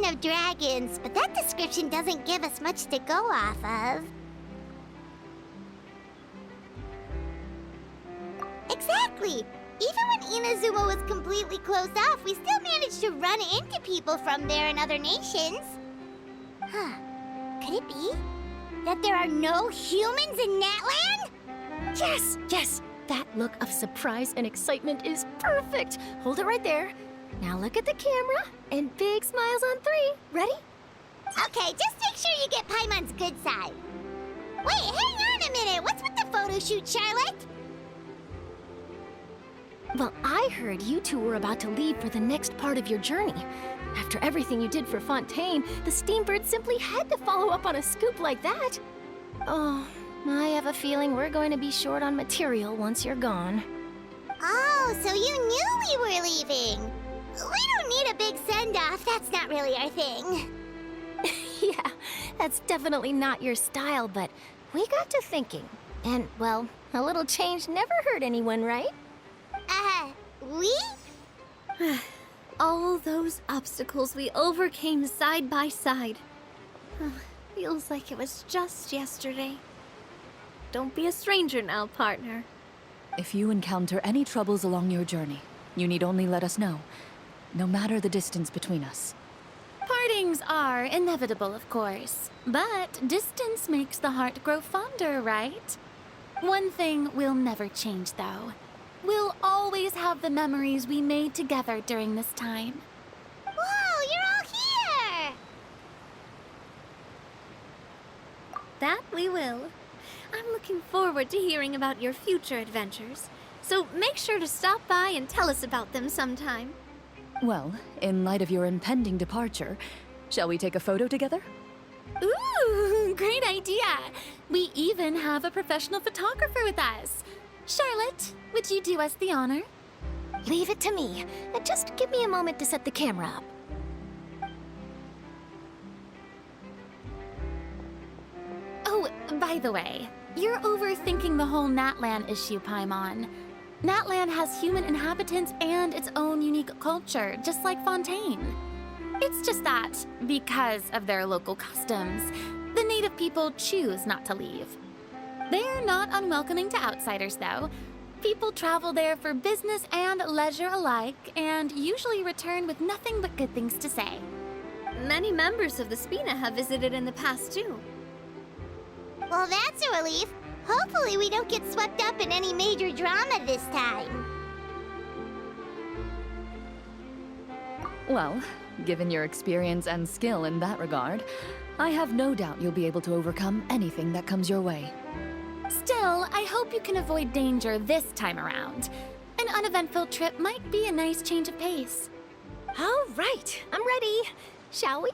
description of dragons, but that description doesn't give us much to go off of. Exactly! Even when Inazuma was completely closed off, we still managed to run into people from there in other nations. Huh. Could it be that there are no humans in NATLAND? Yes, yes! That look of surprise and excitement is perfect! Hold it right there. Now look at the camera, and big smiles on 3. Ready? Okay, just make sure you get Paimon's good side. Wait, hang on a minute! What's with the photo shoot, Charlotte? Well, I heard you two were about to leave for the next part of your journey. After everything you did for Fontaine, the Steambird simply had to follow up on a scoop like that. Oh, I have a feeling we're going to be short on material once you're gone. Oh, so you knew we were leaving. We don't need a big send-off. That's not really our thing. Yeah, that's definitely not your style, but we got to thinking. And, well, a little change never hurt anyone, right? We? All those obstacles we overcame side by side. Feels like it was just yesterday. Don't be a stranger now, partner. If you encounter any troubles along your journey, you need only let us know, no matter the distance between us. Partings are inevitable, of course, but distance makes the heart grow fonder, right? One thing will never change, though. We'll always have the memories we made together during this time. Whoa, you're all here! That we will. I'm looking forward to hearing about your future adventures, so make sure to stop by and tell us about them sometime. Well, in light of your impending departure, shall we take a photo together? Ooh, great idea! We even have a professional photographer with us. Charlotte, would you do us the honor? Leave it to me. Just give me a moment to set the camera up. Oh, by the way, you're overthinking the whole NATLAND issue, Paimon. NATLAND has human inhabitants and its own unique culture, just like Fontaine. It's just that, because of their local customs, the native people choose not to leave. They're not unwelcoming to outsiders, though. People travel there for business and leisure alike, and usually return with nothing but good things to say. Many members of the Spina have visited in the past, too. Well, that's a relief. Hopefully we don't get swept up in any major drama this time. Well, given your experience and skill in that regard, I have no doubt you'll be able to overcome anything that comes your way. Still, I hope you can avoid danger this time around. An uneventful trip might be a nice change of pace. All right, I'm ready. Shall we?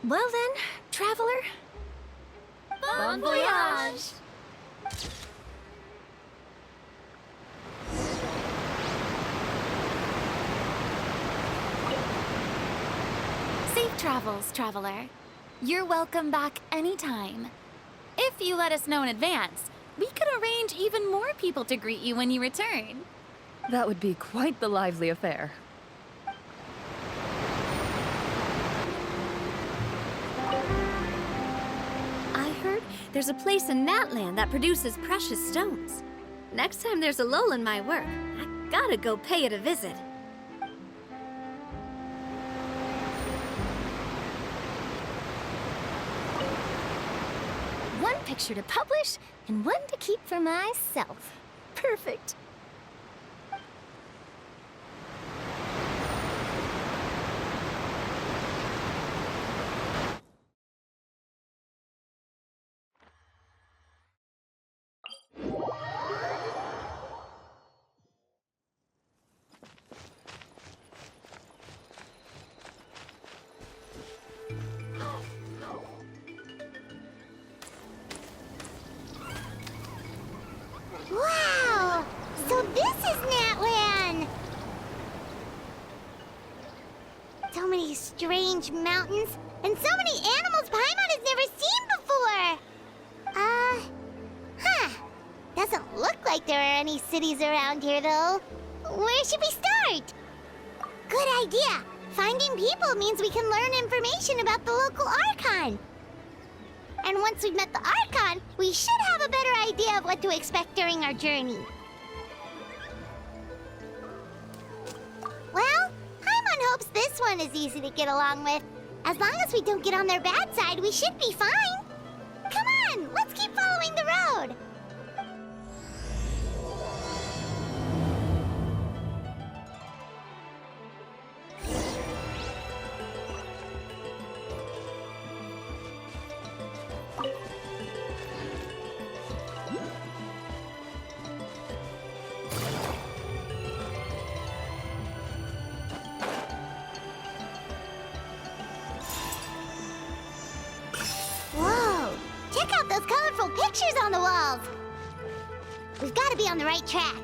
Well then, traveler. Bon voyage! Safe travels, traveler. You're welcome back anytime. If you let us know in advance, we could arrange even more people to greet you when you return. That would be quite the lively affair. I heard there's a place in NATLAND that produces precious stones. Next time there's a lull in my work, I gotta go pay it a visit. One picture to publish, and one to keep for myself. Perfect. Wow! So this is NATLAND! So many strange mountains, and so many animals Paimon has never seen before! like there are any cities around here, though. Where should we start? Good idea. Finding people means we can learn information about the local Archon. And once we've met the Archon, we should have a better idea of what to expect during our journey. Well, Paimon hopes this one is easy to get along with. As long as we don't get on their bad side, we should be fine. Come on, let's keep following the road. Whoa! Check out those colorful pictures on the walls! We've got to be on the right track.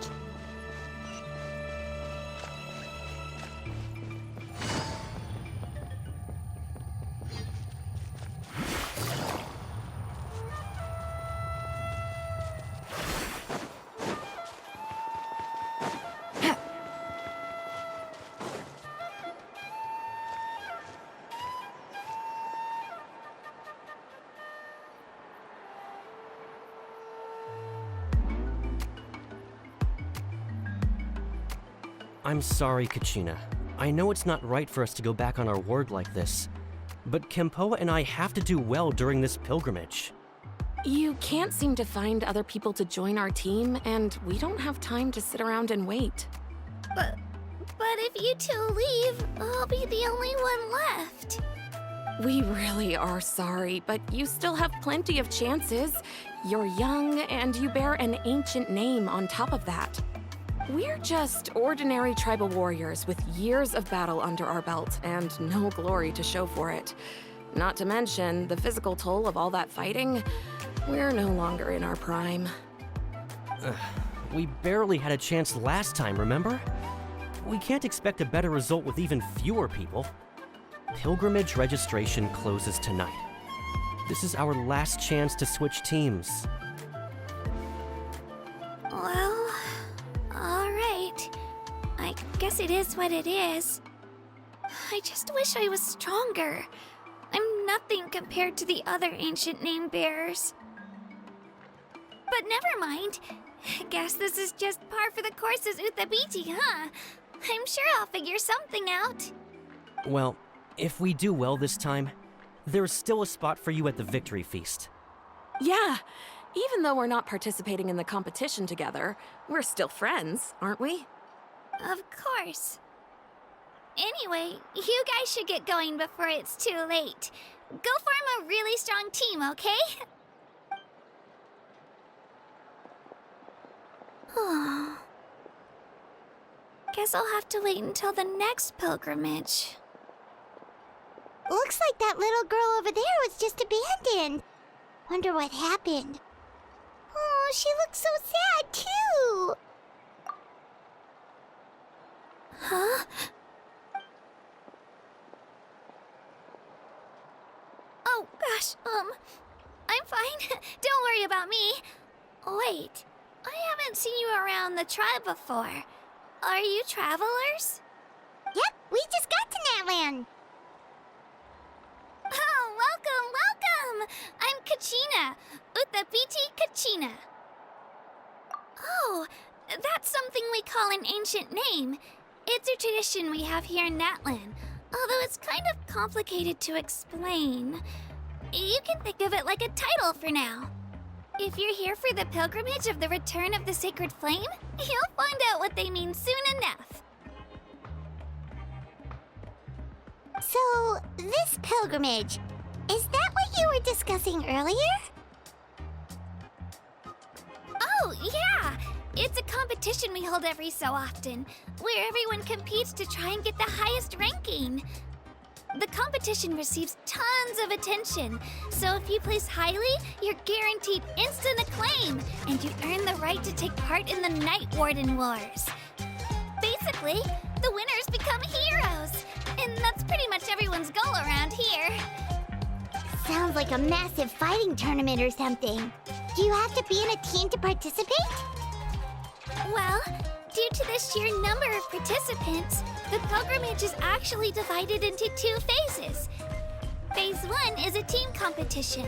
I'm sorry, Kachina. I know it's not right for us to go back on our word like this, but Kempoa and I have to do well during this pilgrimage. You can't seem to find other people to join our team, and we don't have time to sit around and wait. But if you two leave, I'll be the only one left. We really are sorry, but you still have plenty of chances. You're young, and you bear an ancient name on top of that. We're just ordinary tribal warriors with years of battle under our belt and no glory to show for it. Not to mention the physical toll of all that fighting. We're no longer in our prime. We barely had a chance last time, remember? We can't expect a better result with even fewer people. Pilgrimage registration closes tonight. This is our last chance to switch teams. Well, all right. I guess it is what it is. I just wish I was stronger. I'm nothing compared to the other ancient name bearers. But never mind. Guess this is just par for the course as Uthabiti, huh? I'm sure I'll figure something out. Well, if we do well this time, there's still a spot for you at the victory feast. Yeah, even though we're not participating in the competition together, we're still friends, aren't we? Of course. Anyway, you guys should get going before it's too late. Go form a really strong team, okay? Guess I'll have to wait until the next pilgrimage. Looks like that little girl over there was just abandoned. Wonder what happened. Oh, she looks so sad, too. Huh? Oh, gosh, I'm fine. Don't worry about me. Wait, I haven't seen you around the tribe before. Are you travelers? Yep, we just got to NATLAND. Oh, welcome! I'm Kachina, Uthabiti Kachina. Oh, that's something we call an ancient name. It's a tradition we have here in NATLAND, although it's kind of complicated to explain. You can think of it like a title for now. If you're here for the pilgrimage of the return of the sacred flame, you'll find out what they mean soon enough. So, this pilgrimage, is that what you were discussing earlier? Oh, yeah! It's a competition we hold every so often, where everyone competes to try and get the highest ranking. The competition receives tons of attention, so if you place highly, you're guaranteed instant acclaim, and you earn the right to take part in the Night Warden Wars. Basically, the winners become heroes, and that's pretty much everyone's goal around here. Sounds like a massive fighting tournament or something. Do you have to be in a team to participate? Well, due to the sheer number of participants, the pilgrimage is actually divided into 2 phases. Phase 1 is a team competition.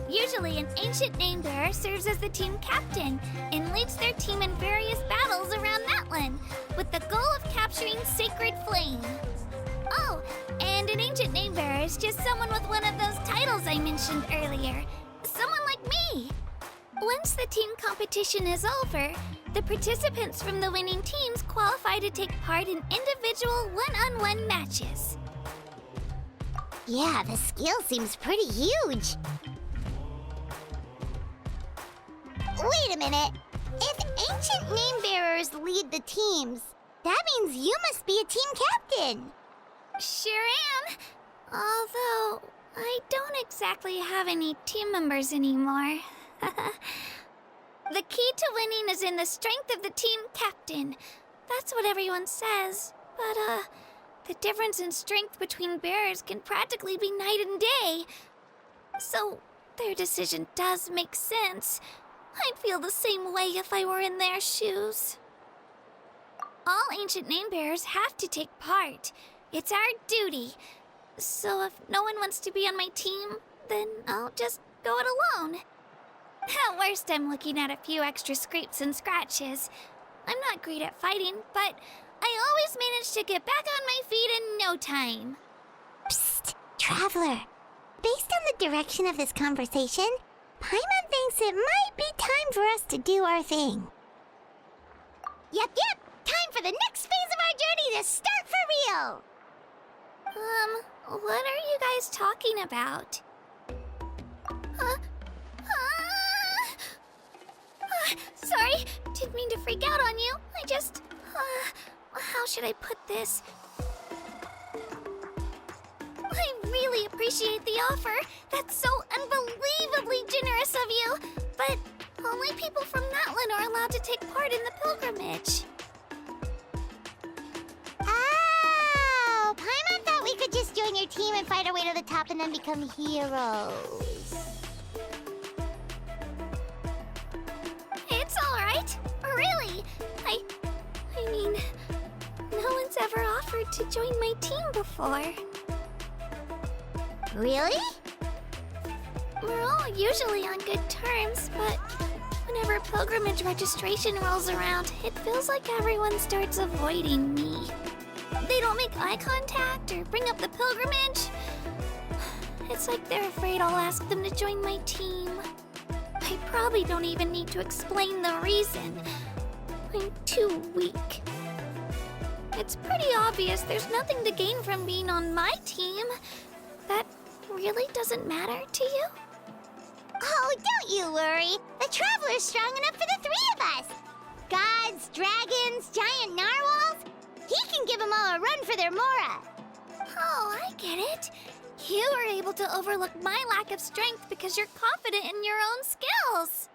Usually, an ancient name bearer serves as the team captain and leads their team in various battles around NATLAND, with the goal of capturing Sacred Flame. Oh, and an ancient name bearer is just someone with one of those titles I mentioned earlier. Someone like me. Once the team competition is over, the participants from the winning teams qualify to take part in individual one-on-one matches. Yeah, the skill seems pretty huge. Wait a minute. If ancient name bearers lead the teams, that means you must be a team captain. Sure am. Although, I don't exactly have any team members anymore. The key to winning is in the strength of the team captain. That's what everyone says. But, the difference in strength between bearers can practically be night and day. So, their decision does make sense. I'd feel the same way if I were in their shoes. All ancient name bearers have to take part. It's our duty. So if no one wants to be on my team, then I'll just go it alone. At worst, I'm looking at a few extra scrapes and scratches. I'm not great at fighting, but I always manage to get back on my feet in no time. Psst, Traveler. Based on the direction of this conversation, Paimon thinks it might be time for us to do our thing. Yep. Time for the next phase of our journey to start for real. What are you guys talking about? Sorry, didn't mean to freak out on you. I just, how should I put this? I really appreciate the offer. That's so unbelievably generous of you. But only people from NATLAND are allowed to take part in the pilgrimage. Oh, Paimon thought we could just join your team and fight our way to the top and then become heroes. It's all right. Really. I mean, no one's ever offered to join my team before. Really? We're all usually on good terms, but whenever pilgrimage registration rolls around, it feels like everyone starts avoiding me. They don't make eye contact or bring up the pilgrimage. It's like they're afraid I'll ask them to join my team. I probably don't even need to explain the reason. I'm too weak. It's pretty obvious there's nothing to gain from being on my team. That really doesn't matter to you? Oh, don't you worry. The Traveler's strong enough for the 3 of us. Gods, dragons, giant narwhals. He can give them all a run for their Mora. Oh, I get it. You were able to overlook my lack of strength because you're confident in your own skills.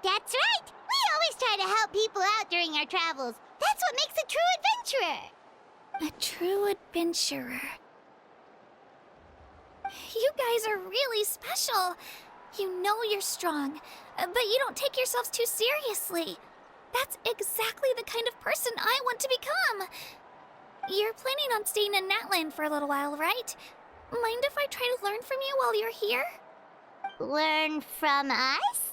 That's right. We always try to help people out during our travels. That's what makes a true adventurer. A true adventurer. You guys are really special. You know you're strong, but you don't take yourselves too seriously. That's exactly the kind of person I want to become. You're planning on staying in NATLAND for a little while, right? Mind if I try to learn from you while you're here? Learn from us?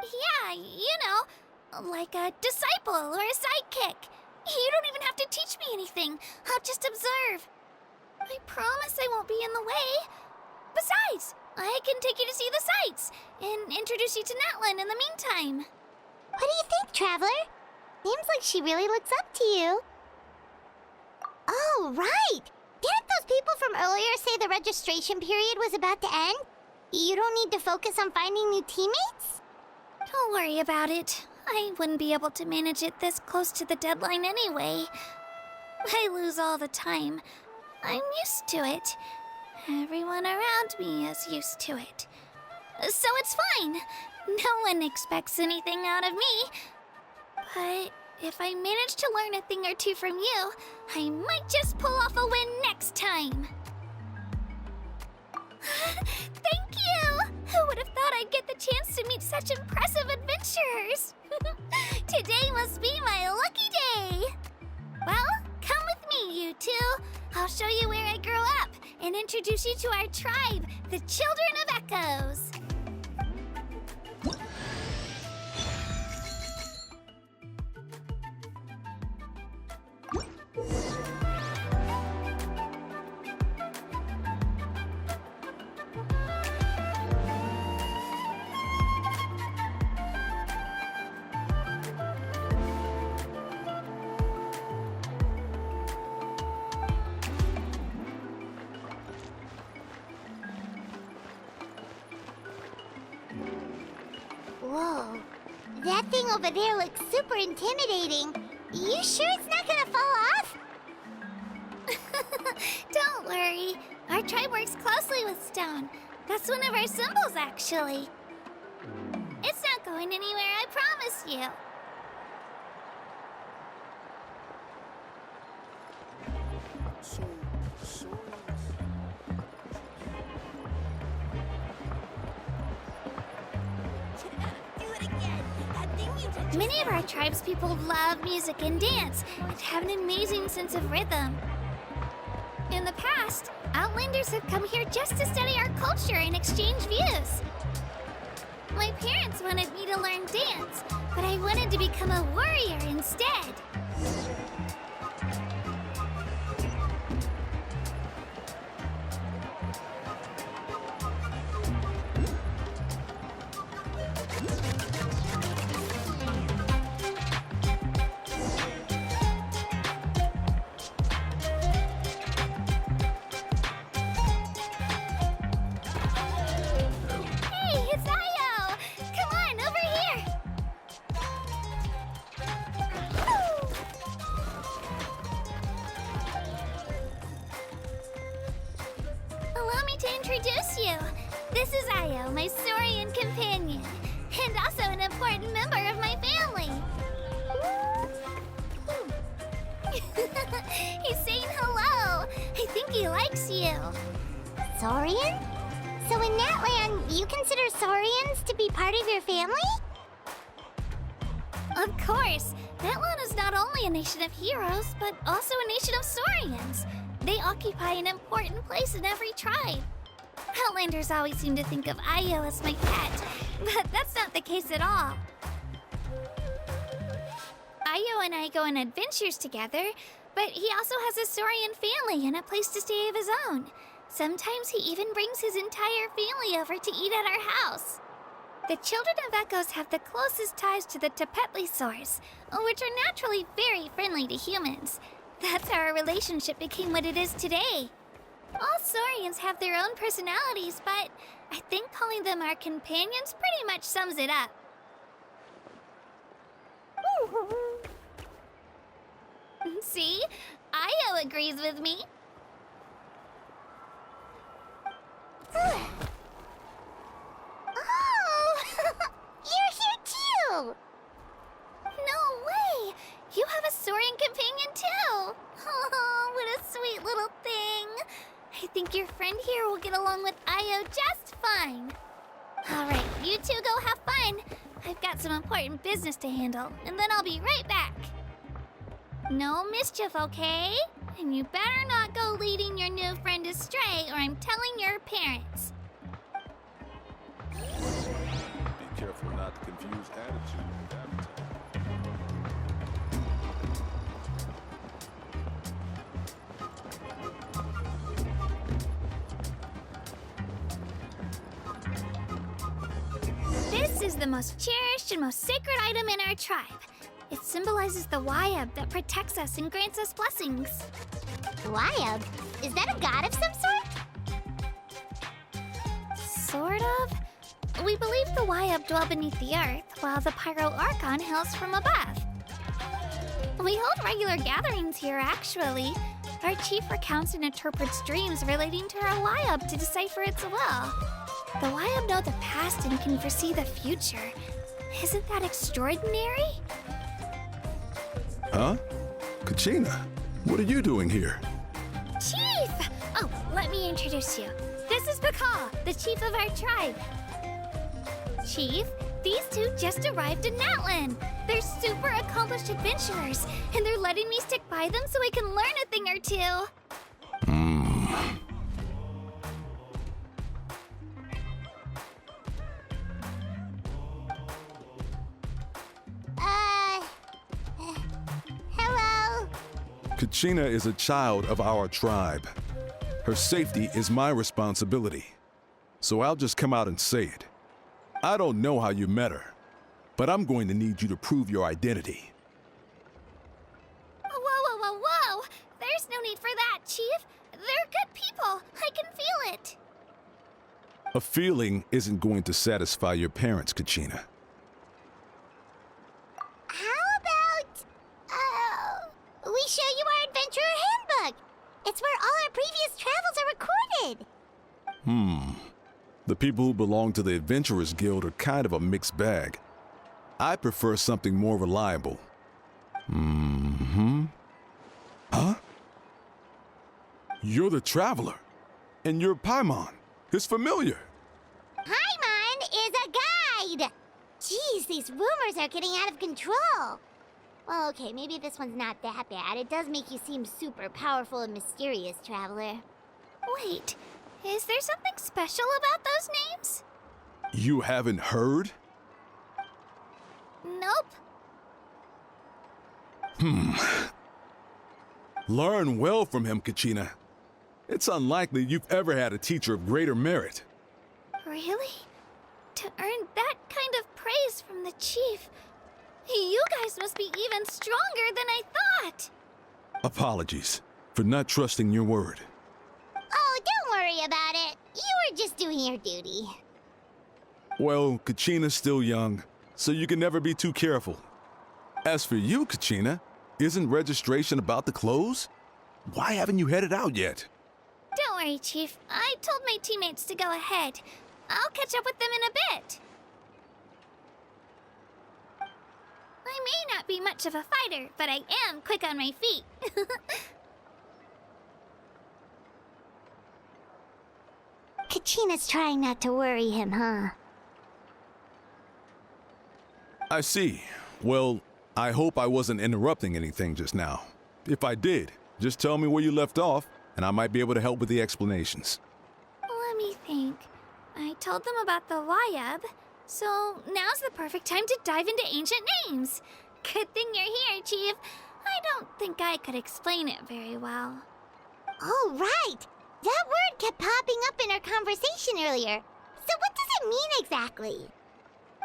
Yeah, you know, like a disciple or a sidekick. You don't even have to teach me anything. I'll just observe. I promise I won't be in the way. Besides, I can take you to see the sights and introduce you to NATLAND in the meantime. What do you think, Traveler? Seems like she really looks up to you. Oh, right! Didn't those people from earlier say the registration period was about to end? You don't need to focus on finding new teammates? Don't worry about it. I wouldn't be able to manage it this close to the deadline anyway. I lose all the time. I'm used to it. Everyone around me is used to it. So it's fine. No one expects anything out of me. But if I manage to learn a thing or two from you, I might just pull off a win next time. Thank you! Who would have thought I'd get the chance to meet such impressive adventurers? Today must be my lucky day. Well, come with me, you two. I'll show you where I grew up and introduce you to our tribe, the Children of Echoes. Whoa. That thing over there looks super intimidating. You sure it's not gonna fall off? Don't worry. Our tribe works closely with stone. That's one of our symbols, actually. It's not going anywhere, I promise you. Many of our tribespeople love music and dance and have an amazing sense of rhythm. In the past, Outlanders have come here just to study our culture and exchange views. My parents wanted me to learn dance, but I wanted to become a warrior instead. Introduce you. This is Io, my Saurian companion, and also an important member of my family. He's saying hello. I think he likes you. Saurian? So in NATLAND, you consider Saurians to be part of your family? Of course. NATLAND is not only a nation of heroes, but also a nation of Saurians. They occupy an important place in every tribe. Outlanders always seem to think of Io as my pet, but that's not the case at all. Io and I go on adventures together, but he also has a Saurian family and a place to stay of his own. Sometimes he even brings his entire family over to eat at our house. The Children of Echoes have the closest ties to the Tepetlisaurs, which are naturally very friendly to humans. That's how our relationship became what it is today. All Saurians have their own personalities, but I think calling them our companions pretty much sums it up. See? Io agrees with me. Oh! You're here too! No way! You have a Saurian companion too! Oh, what a sweet little thing! I think your friend here will get along with Io just fine. Alright, you two go have fun. I've got some important business to handle, and then I'll be right back. No mischief, okay? And you better not go leading your new friend astray, or I'm telling your parents. Be careful not to confuse attitude with appetite. This is the most cherished and most sacred item in our tribe. It symbolizes the Wayab that protects us and grants us blessings. Wayab? Is that a god of some sort? Sort of. We believe the Wayab dwell beneath the earth, while the Pyro Archon hails from above. We hold regular gatherings here, actually. Our chief recounts and interprets dreams relating to our Wayab to decipher its will. The Wayab know the past and can foresee the future. Isn't that extraordinary? Huh? Kachina, what are you doing here? Chief! Oh, let me introduce you. This is Pakal, the chief of our tribe. Chief. These two just arrived in NATLAND. They're super accomplished adventurers, and they're letting me stick by them so I can learn a thing or two. Hello? Kachina is a child of our tribe. Her safety is my responsibility. So I'll just come out and say it. I don't know how you met her, but I'm going to need you to prove your identity. Whoa. There's no need for that, Chief. They're good people. I can feel it. A feeling isn't going to satisfy your parents, Kachina. How about, we show you our adventurer handbook? It's where all our previous travels are recorded. The people who belong to the Adventurers Guild are kind of a mixed bag. I prefer something more reliable. Huh? You're the Traveler. And you're Paimon, his familiar. Paimon is a guide! Jeez, these rumors are getting out of control. Well, okay, maybe this one's not that bad. It does make you seem super powerful and mysterious, Traveler. Wait, is there something special about those names? You haven't heard? Nope. Learn well from him, Kachina. It's unlikely you've ever had a teacher of greater merit. Really? To earn that kind of praise from the Chief, you guys must be even stronger than I thought. Apologies for not trusting your word. Oh, don't worry about it. You were just doing your duty. Well, Kachina's still young, so you can never be too careful. As for you, Kachina, isn't registration about to close? Why haven't you headed out yet? Don't worry, Chief. I told my teammates to go ahead. I'll catch up with them in a bit. I may not be much of a fighter, but I am quick on my feet. Kachina's trying not to worry him, huh? I see. Well, I hope I wasn't interrupting anything just now. If I did, just tell me where you left off, and I might be able to help with the explanations. Let me think. I told them about the Wayab, so now's the perfect time to dive into ancient names. Good thing you're here, Chief. I don't think I could explain it very well. Oh, right! That word kept popping up in our conversation earlier. So what does it mean exactly?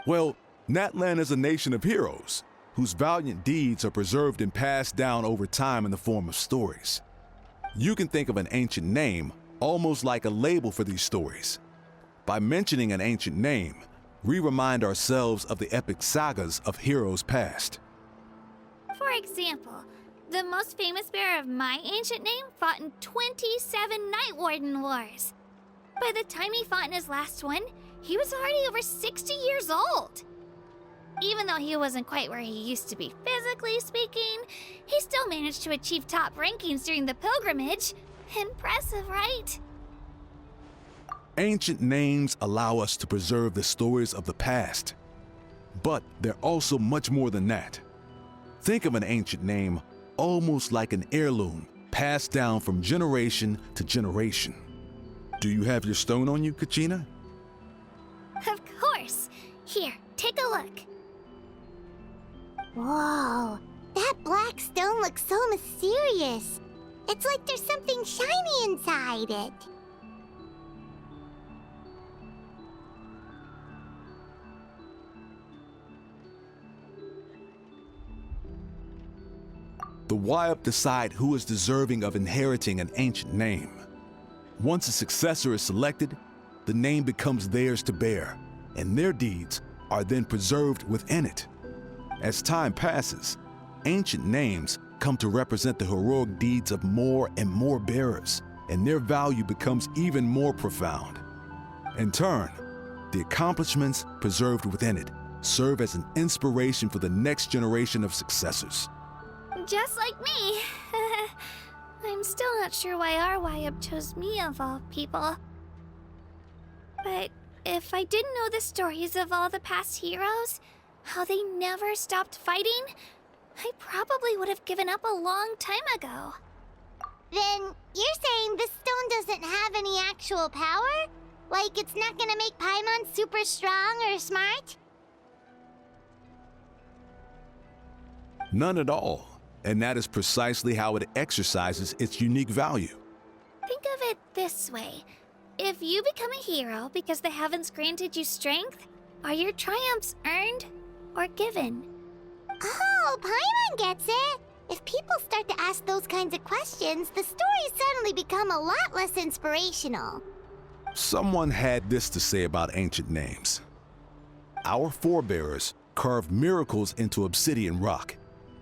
Well, NATLAND is a nation of heroes, whose valiant deeds are preserved and passed down over time in the form of stories. You can think of an ancient name almost like a label for these stories. By mentioning an ancient name, we remind ourselves of the epic sagas of heroes past. For example, the most famous bearer of my ancient name fought in 27 Night Warden Wars. By the time he fought in his last one, he was already over 60 years old. Even though he wasn't quite where he used to be physically speaking, he still managed to achieve top rankings during the pilgrimage. Impressive, right? Ancient names allow us to preserve the stories of the past. But they're also much more than that. Think of an ancient name almost like an heirloom passed down from generation to generation. Do you have your stone on you, Kachina? Of course. Here, take a look. Whoa, that black stone looks so mysterious. It's like there's something shiny inside it. The Wayab decide who is deserving of inheriting an ancient name. Once a successor is selected, the name becomes theirs to bear, and their deeds are then preserved within it. As time passes, ancient names come to represent the heroic deeds of more and more bearers, and their value becomes even more profound. In turn, the accomplishments preserved within it serve as an inspiration for the next generation of successors. Just like me. I'm still not sure why our Wayab chose me of all people. But If I didn't know the stories of all the past heroes, how they never stopped fighting, I probably would have given up a long time ago. Then you're saying this stone doesn't have any actual power? Like it's not gonna make Paimon super strong or smart? None at all. And that is precisely how it exercises its unique value. Think of it this way. If you become a hero because the heavens granted you strength, are your triumphs earned or given? Oh, Paimon gets it! If people start to ask those kinds of questions, the stories suddenly become a lot less inspirational. Someone had this to say about ancient names. Our forebears carved miracles into obsidian rock,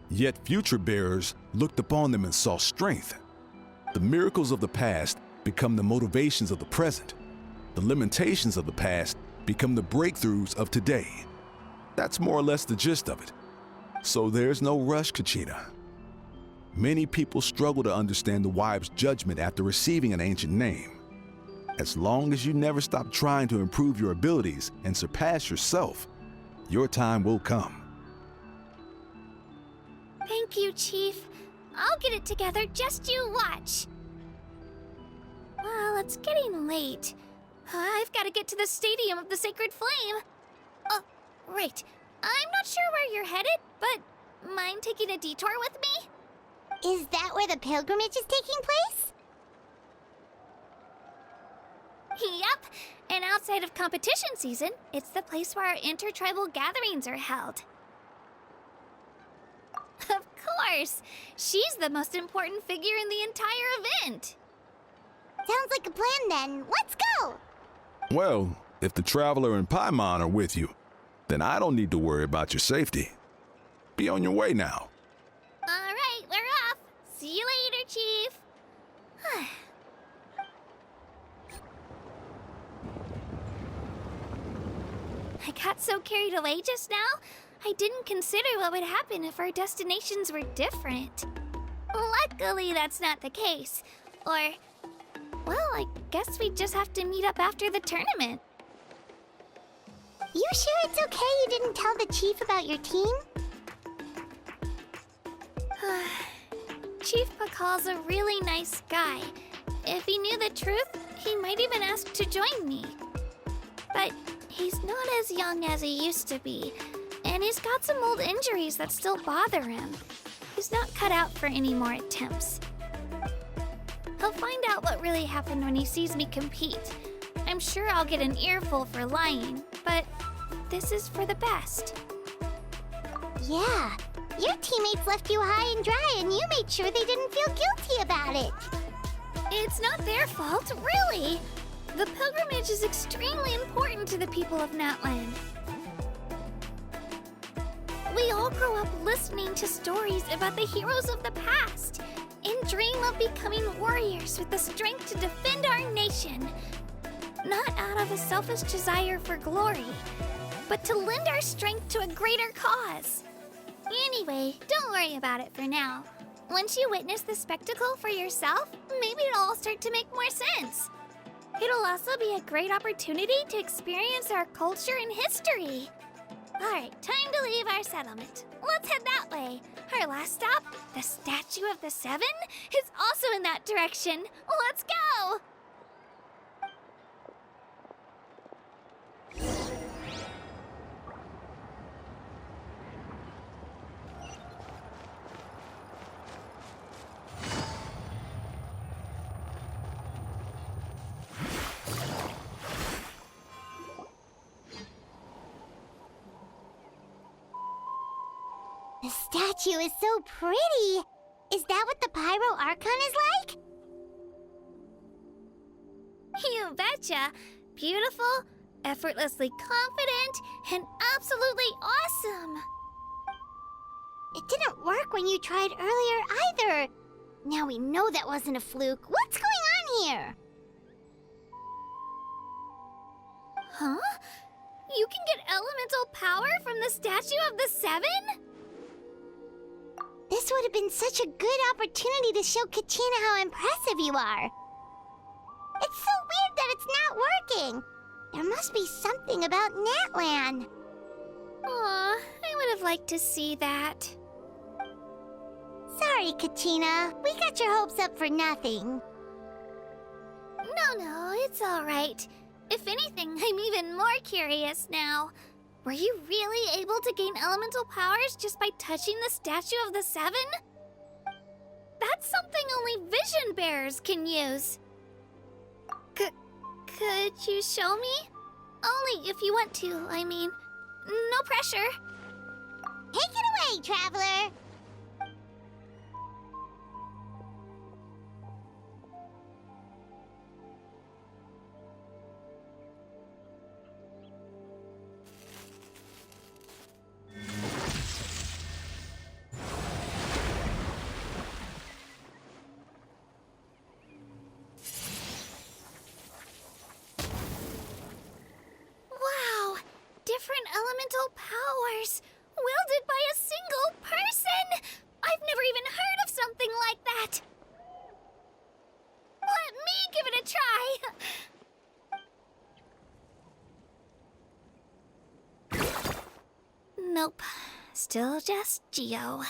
yet future bearers looked upon them and saw strength. The miracles of the past become the motivations of the present. The limitations of the past become the breakthroughs of today. That's more or less the gist of it. So there's no rush, Kachina. Many people struggle to understand the wive's judgment after receiving an ancient name. As long as you never stop trying to improve your abilities and surpass yourself, your time will come. Thank you, Chief. I'll get it together, just you watch. Well, it's getting late. I've got to get to the Stadium of the Sacred Flame. Oh, right. I'm not sure where you're headed, but mind taking a detour with me? Is that where the pilgrimage is taking place? Yep, and outside of competition season, it's the place where our intertribal gatherings are held. Of course! She's the most important figure in the entire event! Sounds like a plan then. Let's go! Well, if the Traveler and Paimon are with you, then I don't need to worry about your safety. Be on your way now. Alright, we're off! See you later, Chief! I got so carried away just now, I didn't consider what would happen if our destinations were different. Luckily, that's not the case. Or, well, I guess we just have to meet up after the tournament. You sure it's okay you didn't tell the chief about your team? Chief Pakal's a really nice guy. If he knew the truth, he might even ask to join me. But he's not as young as he used to be, and he's got some old injuries that still bother him. He's not cut out for any more attempts. He'll find out what really happened when he sees me compete. I'm sure I'll get an earful for lying, but this is for the best. Yeah, your teammates left you high and dry and you made sure they didn't feel guilty about it. It's not their fault, really. The pilgrimage is extremely important to the people of NATLAND. We all grow up listening to stories about the heroes of the past and dream of becoming warriors with the strength to defend our nation. Not out of a selfish desire for glory, but to lend our strength to a greater cause. Anyway, don't worry about it for now. Once you witness the spectacle for yourself, maybe it'll all start to make more sense. It'll also be a great opportunity to experience our culture and history. Alright, time to leave our settlement. Let's head that way. Our last stop, the Statue of the Seven, is also in that direction. Let's go! The statue is so pretty. Is that what the Pyro Archon is like? You betcha! Beautiful, effortlessly confident, and absolutely awesome! It didn't work when you tried earlier either. Now we know that wasn't a fluke. What's going on here? Huh? You can get elemental power from the Statue of the Seven? This would have been such a good opportunity to show Kachina how impressive you are. It's so weird that it's not working. There must be something about NATLAND. Aw, I would have liked to see that. Sorry, Katina. We got your hopes up for nothing. No, it's all right. If anything, I'm even more curious now. Were you really able to gain elemental powers just by touching the Statue of the Seven? That's something only vision bearers can use. Could you show me? Only if you want to, I mean. No pressure. Take it away, traveler. Wow! Different elemental powers, wielded by a single person! I've never even heard of something like that! Let me give it a try! Nope. Still just Geo.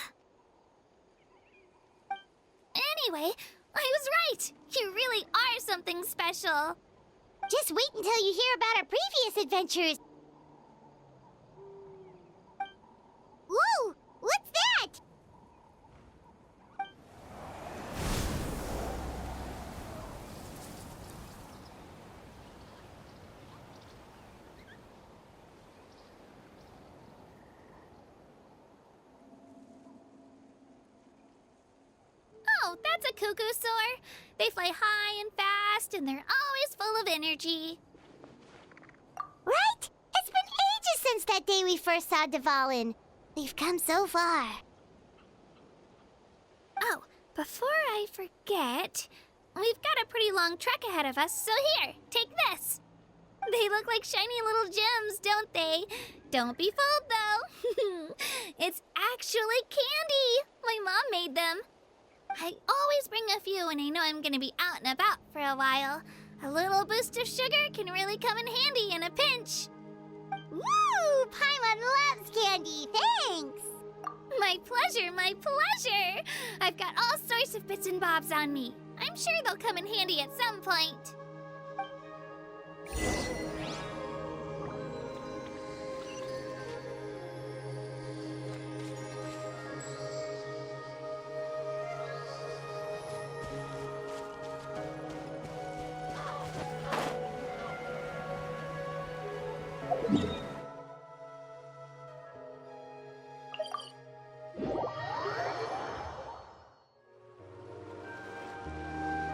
Anyway, I was right! You really are something special! Just wait until you hear about our previous adventures. Whoa! What's that? Oh, that's a cuckoo soar. They fly high and fast, and they're always full of energy. Right? It's been ages since that day we first saw Dvalin. We've come so far. Oh, before I forget, we've got a pretty long trek ahead of us, so here, take this. They look like shiny little gems, don't they? Don't be fooled, though. It's actually candy. My mom made them. I always bring a few when I know I'm gonna be out and about for a while. A little boost of sugar can really come in handy in a pinch. Woo! Paimon loves candy. Thanks. My pleasure, my pleasure. I've got all sorts of bits and bobs on me. I'm sure they'll come in handy at some point.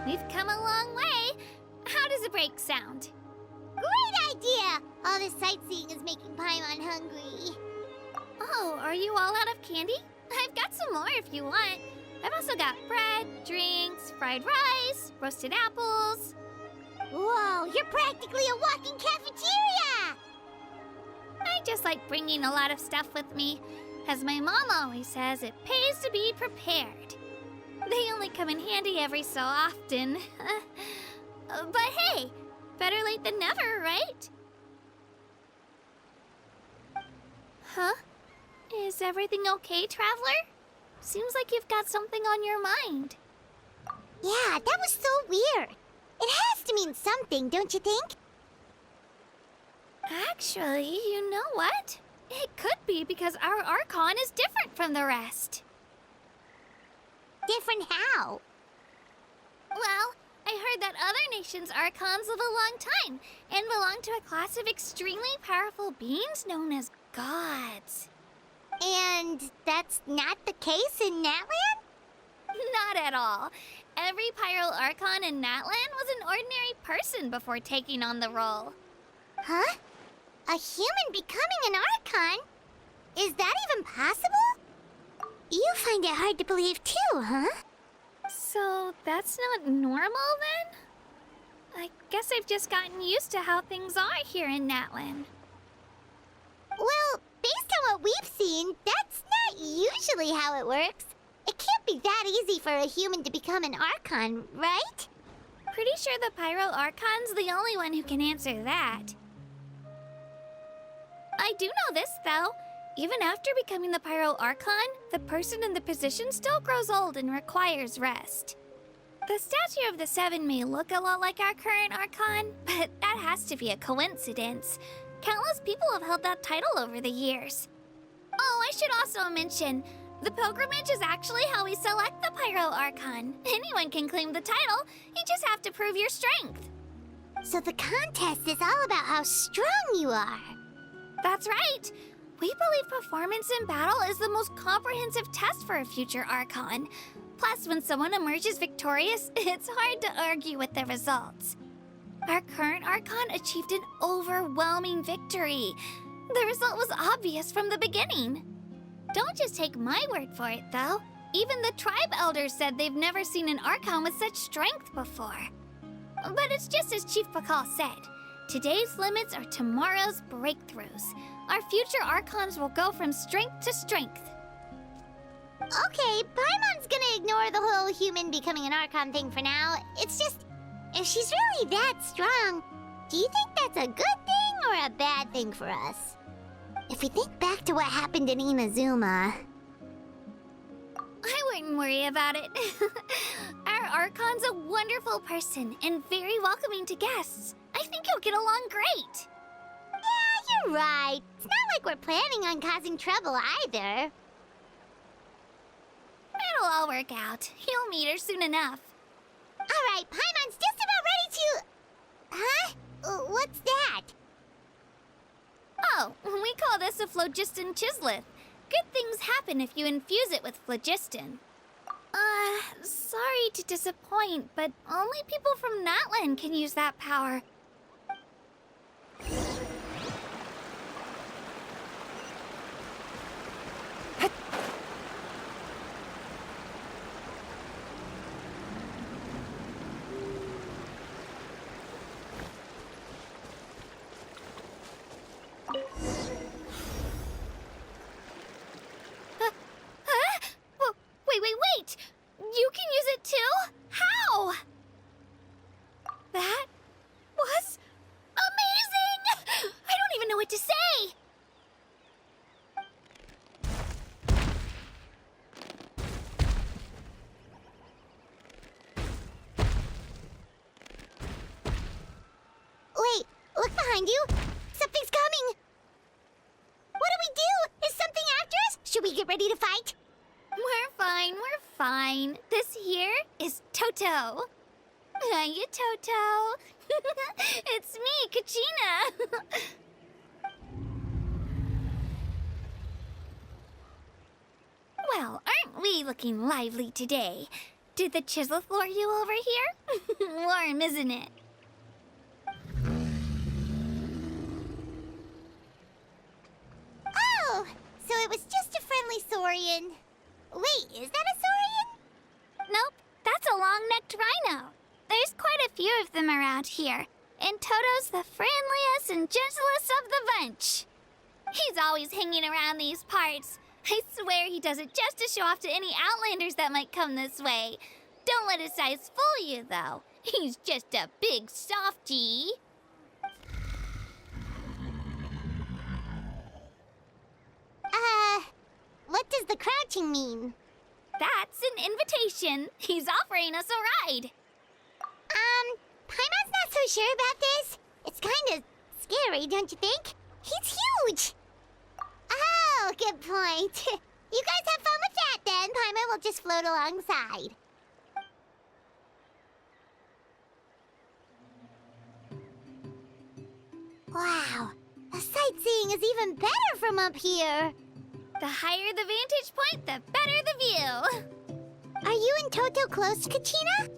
We've come a long way. How does a break sound? Great idea! All this sightseeing is making Paimon hungry. Oh, are you all out of candy? I've got some more if you want. I've also got bread, drinks, fried rice, roasted apples. Whoa, you're practically a walking cafeteria! I just like bringing a lot of stuff with me. As my mom always says, it pays to be prepared. They only come in handy every so often. But hey, better late than never, right? Huh? Is everything okay, Traveler? Seems like you've got something on your mind. Yeah, that was so weird. It has to mean something, don't you think? Actually, you know what? It could be because our Archon is different from the rest. Different how? Well, I heard that other nations' Archons live a long time and belong to a class of extremely powerful beings known as gods. And that's not the case in NATLAND? Not at all. Every Pyro Archon in NATLAND was an ordinary person before taking on the role. Huh? A human becoming an Archon? Is that even possible? You find it hard to believe too, huh? So that's not normal then? I guess I've just gotten used to how things are here in NATLAND. Well, based on what we've seen, that's not usually how it works. It can't be that easy for a human to become an Archon, right? Pretty sure the Pyro Archon's the only one who can answer that. I do know this, though. Even after becoming the Pyro Archon, the person in the position still grows old and requires rest. The statue of the Seven may look a lot like our current Archon, but that has to be a coincidence. Countless people have held that title over the years. Oh, I should also mention, the pilgrimage is actually how we select the Pyro Archon. Anyone can claim the title, you just have to prove your strength. So the contest is all about how strong you are. That's right. We believe performance in battle is the most comprehensive test for a future Archon. Plus, when someone emerges victorious, it's hard to argue with the results. Our current Archon achieved an overwhelming victory. The result was obvious from the beginning. Don't just take my word for it, though. Even the tribe elders said they've never seen an Archon with such strength before. But it's just as Chief Pakal said. Today's limits are tomorrow's breakthroughs. Our future Archons will go from strength to strength. Okay, Paimon's gonna ignore the whole human becoming an Archon thing for now. It's just, if she's really that strong, do you think that's a good thing or a bad thing for us? If we think back to what happened in Inazuma... I wouldn't worry about it. Our Archon's a wonderful person and very welcoming to guests. I think you'll get along great. Yeah, you're right. It's not like we're planning on causing trouble either. It'll all work out. You'll meet her soon enough. All right, Paimon's just about ready to... Huh? What's that? Oh, we call this a phlogiston chisleth. Good things happen if you infuse it with phlogiston. Sorry to disappoint, but only people from NATLAND can use that power. Wait! You can use it too? How? That was amazing! I don't even know what to say! Wait, look behind you. Something's coming. What do we do? Is something after us? Should we get ready to fight? We're fine. This here is Toto. Hiya, Toto. It's me, Kachina. Well, aren't we looking lively today? Did the chisel lure you over here? Warm, isn't it? Oh, so it was just a friendly saurian. Wait, is that a saurian? Nope, that's a long-necked rhino. There's quite a few of them around here, and Toto's the friendliest and gentlest of the bunch. He's always hanging around these parts. I swear he does it just to show off to any Outlanders that might come this way. Don't let his size fool you, though. He's just a big softie. What does the crouching mean? That's an invitation. He's offering us a ride. Paimon's not so sure about this. It's kind of scary, don't you think? He's huge! Oh, good point. You guys have fun with that then. Paimon will just float alongside. Wow, the sightseeing is even better from up here. The higher the vantage point, the better the view. Are you and Toto close, Kachina?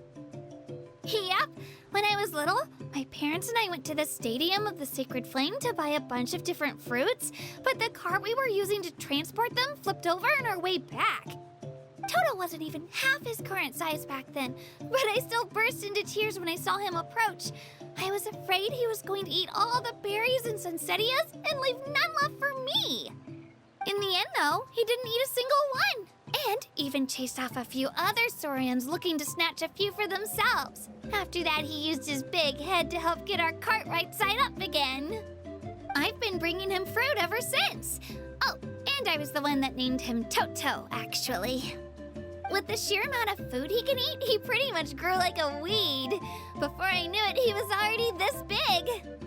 Yep. When I was little, my parents and I went to the Stadium of the Sacred Flame to buy a bunch of different fruits, but the cart we were using to transport them flipped over on our way back. Toto wasn't even half his current size back then, but I still burst into tears when I saw him approach. I was afraid he was going to eat all the berries and sunsettias and leave none left for me. In the end, though, he didn't eat a single one, and even chased off a few other saurians looking to snatch a few for themselves. After that, he used his big head to help get our cart right side up again. I've been bringing him fruit ever since. Oh, and I was the one that named him Toto, actually. With the sheer amount of food he can eat, he pretty much grew like a weed. Before I knew it, he was already this big.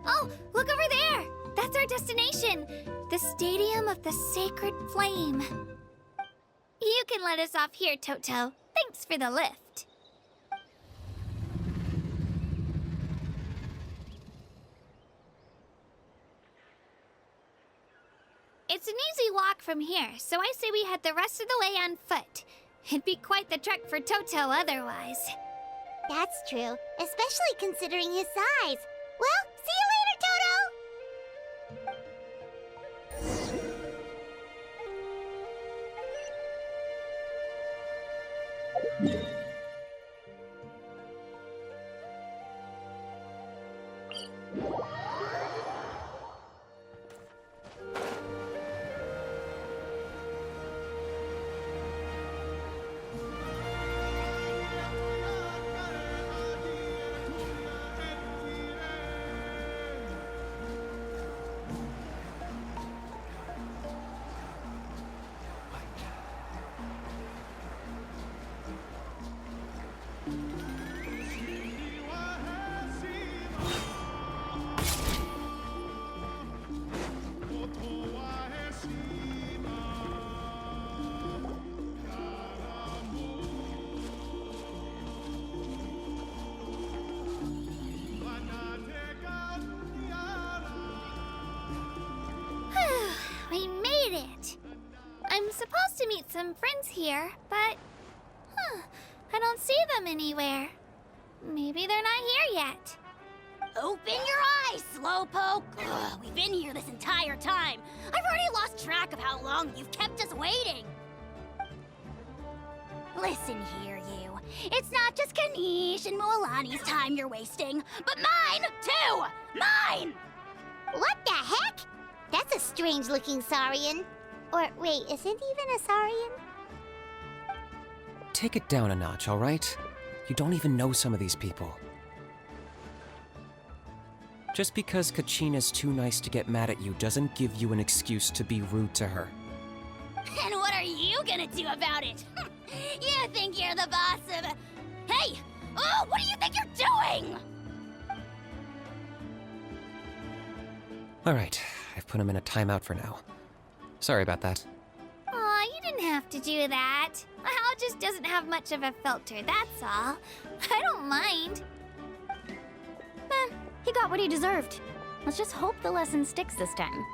Oh, look over there! That's our destination, the Stadium of the Sacred Flame. You can let us off here, Toto. Thanks for the lift. It's an easy walk from here, so I say we head the rest of the way on foot. It'd be quite the trek for Toto otherwise. That's true, especially considering his size. Well, see you later, Toto! We made it! I'm supposed to meet some friends here, but... I don't see them anywhere. Maybe they're not here yet. Open your eyes, Slowpoke! Ugh, we've been here this entire time. I've already lost track of how long you've kept us waiting. Listen here, you. It's not just Kanish and Moalani's time you're wasting, but mine, too! Mine! What the heck? That's a strange-looking Saurian. Or, wait, is it even a Saurian? Take it down a notch, all right? You don't even know some of these people. Just because Kachina's too nice to get mad at you doesn't give you an excuse to be rude to her. And what are you gonna do about it? You think you're the boss of... Hey! Oh, what do you think you're doing? All right, I've put him in a timeout for now. Sorry about that. Aw, you didn't have to do that. Hal just doesn't have much of a filter, that's all. I don't mind. He got what he deserved. Let's just hope the lesson sticks this time.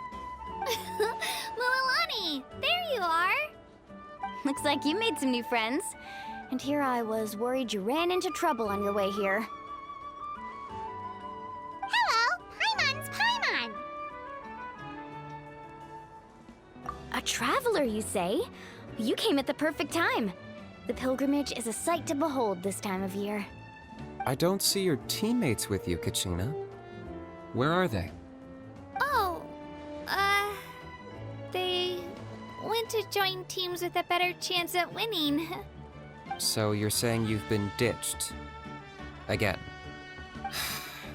Mualani, there you are. Looks like you made some new friends. And here I was worried you ran into trouble on your way here. Hello, Paimon's Paimon. A traveler, you say? You came at the perfect time. The pilgrimage is a sight to behold this time of year. I don't see your teammates with you, Kachina. Where are they? Oh, they went to join teams with a better chance at winning. So you're saying you've been ditched? Again.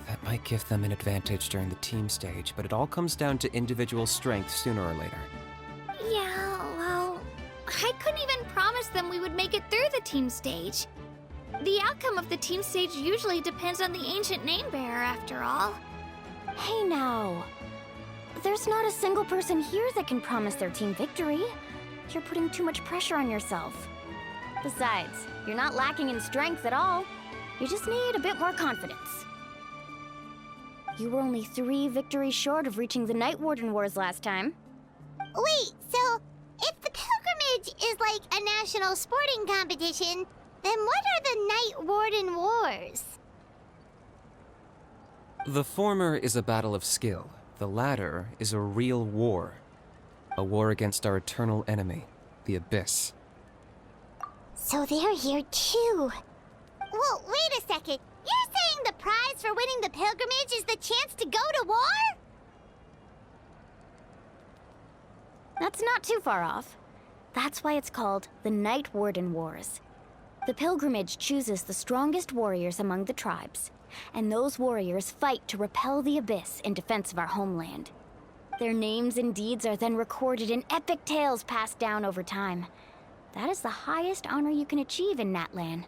That might give them an advantage during the team stage, but it all comes down to individual strength sooner or later. Yeah, well, I couldn't even promise them we would make it through the team stage. The outcome of the team stage usually depends on the ancient name bearer, after all. Hey now. There's not a single person here that can promise their team victory. You're putting too much pressure on yourself. Besides, you're not lacking in strength at all. You just need a bit more confidence. You were only 3 victories short of reaching the Night Warden Wars last time. Wait, so if the pilgrimage is like a national sporting competition, then what are the Night Warden Wars? The former is a battle of skill. The latter is a real war. A war against our eternal enemy, the Abyss. So they're here too. Well, wait a second. You're saying the prize for winning the pilgrimage is the chance to go to war? That's not too far off. That's why it's called the Night Warden Wars. The pilgrimage chooses the strongest warriors among the tribes, and those warriors fight to repel the abyss in defense of our homeland. Their names and deeds are then recorded in epic tales passed down over time. That is the highest honor you can achieve in NATLAND.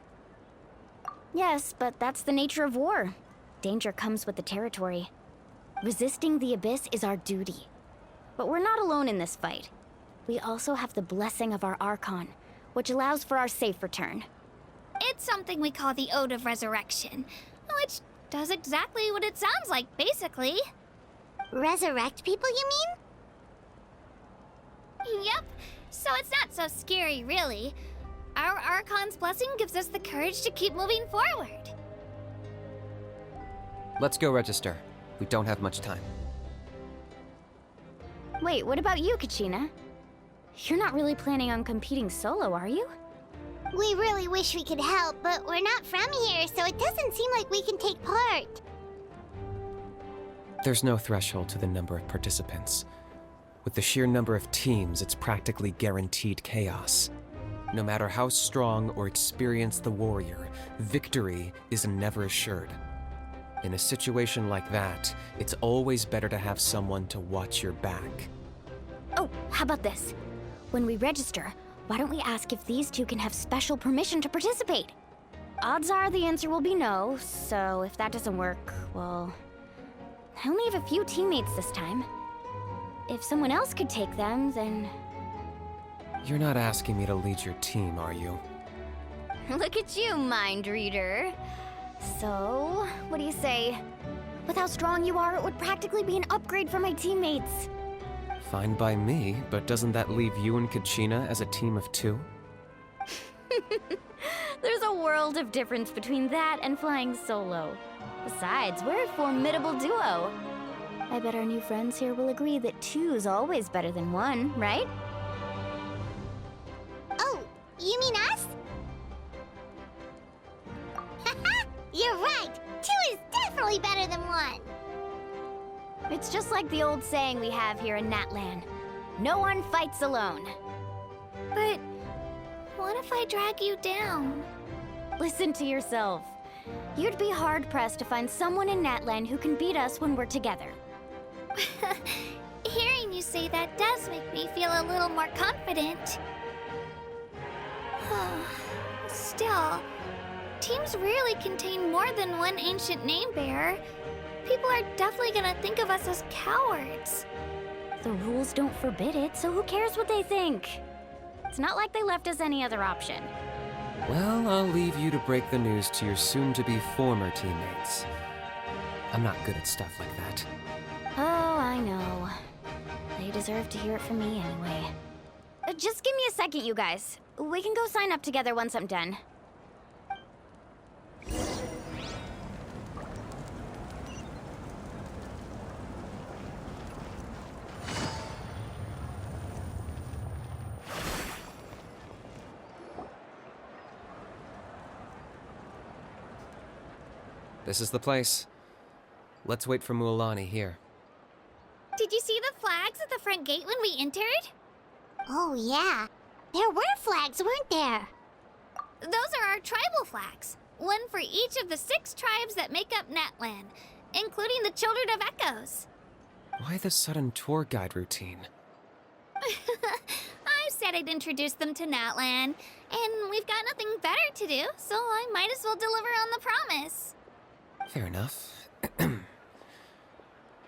Yes, but that's the nature of war. Danger comes with the territory. Resisting the abyss is our duty. But we're not alone in this fight. We also have the blessing of our Archon, which allows for our safe return. It's something we call the Ode of Resurrection, which does exactly what it sounds like, basically. Resurrect people, you mean? Yep, so it's not so scary, really. Our Archon's blessing gives us the courage to keep moving forward. Let's go register. We don't have much time. Wait, what about you, Kachina? You're not really planning on competing solo, are you? We really wish we could help, but we're not from here, so it doesn't seem like we can take part. There's no threshold to the number of participants. With the sheer number of teams, it's practically guaranteed chaos. No matter how strong or experienced the warrior, victory is never assured. In a situation like that, it's always better to have someone to watch your back. Oh, how about this? When we register, why don't we ask if these two can have special permission to participate? Odds are the answer will be no, so if that doesn't work, well... I only have a few teammates this time. If someone else could take them, then... You're not asking me to lead your team, are you? Look at you, mind reader. So, what do you say? With how strong you are, it would practically be an upgrade for my teammates. Fine by me, but doesn't that leave you and Kachina as a team of 2? There's a world of difference between that and flying solo. Besides, we're a formidable duo. I bet our new friends here will agree that 2's always better than 1, right? Oh, you mean us? You're right! 2 is definitely better than 1! It's just like the old saying we have here in NATLAND. No one fights alone. But what if I drag you down? Listen to yourself. You'd be hard-pressed to find someone in NATLAND who can beat us when we're together. Hearing you say that does make me feel a little more confident. Still, teams rarely contain more than one ancient name bearer. People are definitely gonna think of us as cowards. The rules don't forbid it, so who cares what they think? It's not like they left us any other option. Well, I'll leave you to break the news to your soon-to-be former teammates. I'm not good at stuff like that. Oh, I know. They deserve to hear it from me anyway. Just give me a second, you guys. We can go sign up together once I'm done. This is the place. Let's wait for Mualani here. Did you see the flags at the front gate when we entered? Oh, yeah. There were flags, weren't there? Those are our tribal flags. One for each of the 6 tribes that make up NATLAND, including the Children of Echoes. Why the sudden tour guide routine? I said I'd introduce them to NATLAND, and we've got nothing better to do, so I might as well deliver on the promise. Fair enough.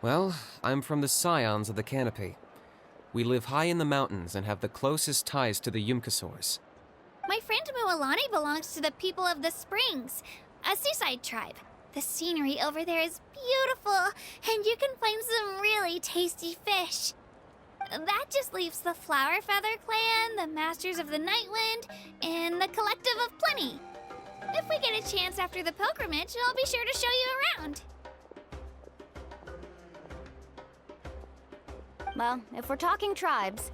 Well, I'm from the Scions of the Canopy. We live high in the mountains and have the closest ties to the Yumkasaurs. My friend Mualani belongs to the people of the Springs, a seaside tribe. The scenery over there is beautiful, and you can find some really tasty fish. That just leaves the Flower Feather Clan, the Masters of the Nightwind, and the Collective of Plenty. If we get a chance after the pilgrimage, I'll be sure to show you around. Well, if we're talking tribes,